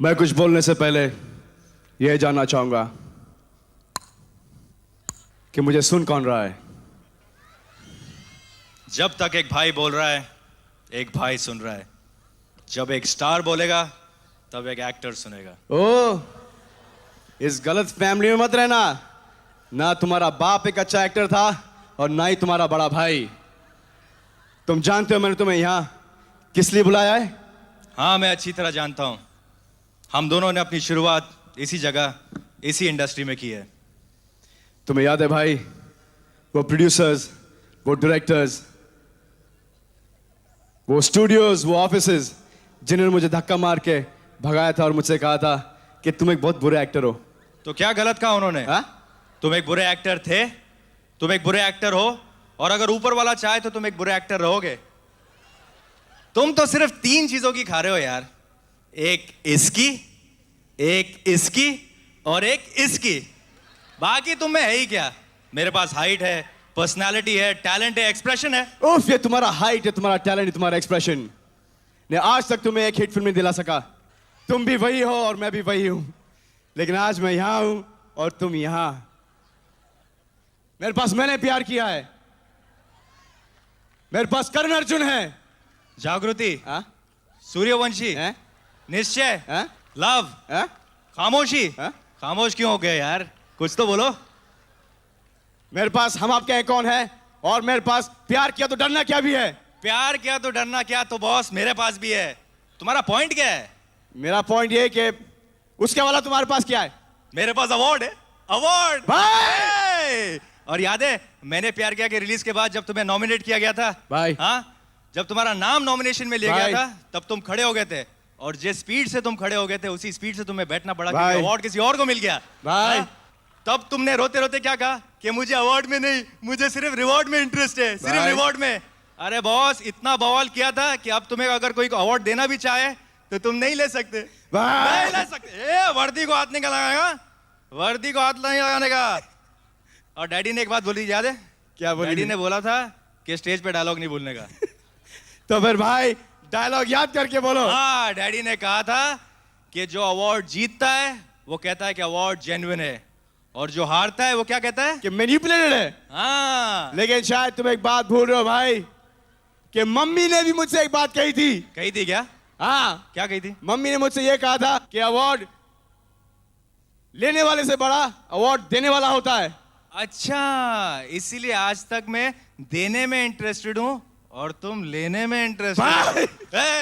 मैं कुछ बोलने से पहले यह जानना चाहूंगा कि मुझे सुन कौन रहा है। जब तक एक भाई बोल रहा है एक भाई सुन रहा है, जब एक स्टार बोलेगा तब एक एक्टर सुनेगा। ओ, इस गलत फैमिली में मत रहना। ना तुम्हारा बाप एक अच्छा एक्टर था और ना ही तुम्हारा बड़ा भाई। तुम जानते हो मैंने तुम्हें यहां किस लिए बुलाया है? हाँ, मैं अच्छी तरह जानता हूं। हम दोनों ने अपनी शुरुआत इसी जगह, इसी इंडस्ट्री में की है। तुम्हें याद है भाई, वो प्रोड्यूसर्स, वो डायरेक्टर्स, वो स्टूडियोज, वो ऑफिसेज जिन्होंने मुझे धक्का मार के भगाया था और मुझसे कहा था कि तुम एक बहुत बुरे एक्टर हो। तो क्या गलत कहा उन्होंने? हा? तुम एक बुरे एक्टर थे, तुम एक बुरे एक्टर हो, और अगर ऊपर वाला चाहे तो तुम एक बुरे एक्टर रहोगे। तुम तो सिर्फ 3 चीजों की खा रहे हो यार, एक इसकी, एक इसकी और एक इसकी। बाकी तुम में है ही क्या? मेरे पास हाइट है, पर्सनालिटी है, टैलेंट है, एक्सप्रेशन है। उफ, ये तुम्हारा हाइट है, तुम्हारा टैलेंट है, तुम्हारा एक्सप्रेशन ने आज तक तुम्हें एक हिट फिल्म नहीं दिला सका। तुम भी वही हो और मैं भी वही हूं, लेकिन आज मैं यहां हूं और तुम यहां। मेरे पास मैंने प्यार किया है, मेरे पास करण अर्जुन है, जागृति, हाँ? सूर्यवंशी, हैं? निश्चय, हैं? लव, हैं? खामोशी। हैं? खामोश क्यों हो गए यार? कुछ तो बोलो। मेरे पास हम आपके हैं कौन है, और मेरे पास प्यार किया तो डरना क्या भी है। प्यार क्या तो डरना क्या, तो बॉस मेरे पास भी है। तुम्हारा पॉइंट क्या है? मेरा पॉइंट ये कि उसके वाला तुम्हारे पास क्या है? मेरे पास अवार्ड है, अवार्ड भाई! और याद है मैंने प्यार किया के रिलीज के बाद जब तुम्हें नॉमिनेट किया गया था भाई! हाँ, जब तुम्हारा नाम नॉमिनेशन में लिया गया था तब तुम खड़े हो गए थे, और जिस स्पीड से तुम खड़े हो गए थे उसी स्पीड से तुम्हें बैठना पड़ा क्योंकि अवार्ड किसी और को मिल गया। भाई! हाँ? तब तुमने रोते रोते क्या कहा कि मुझे अवार्ड में नहीं, मुझे सिर्फ रिवॉर्ड में इंटरेस्ट है, सिर्फ रिवॉर्ड में। अरे बॉस, इतना बवाल किया था कि अब तुम्हें अगर कोई अवार्ड देना भी चाहे तो तुम नहीं ले सकते। नहीं ले सकते। वर्दी को हाथ नहीं लगाएगा, वर्दी को हाथ नहीं लगाने का। और डैडी ने एक बात बोली, याद है? क्या बोली? डैडी ने बोला था कि स्टेज पे डायलॉग नहीं बोलने का। तो फिर भाई डायलॉग याद करके बोलो। हाँ, डैडी ने कहा था कि जो अवार्ड जीतता है वो कहता है कि अवार्ड जेन्युइन है, और जो हारता है वो क्या कहता है? कि मैनिपुलेटेड है। हाँ। लेकिन शायद तुम एक बात भूल रहे हो भाई, कि मम्मी ने भी मुझसे एक बात कही थी। कही थी क्या? हाँ, क्या कही थी? मम्मी ने मुझसे ये कहा था कि अवार्ड लेने वाले से बड़ा अवार्ड देने वाला होता है। अच्छा, इसीलिए आज तक मैं देने में इंटरेस्टेड हूं और तुम लेने में इंटरेस्टेड।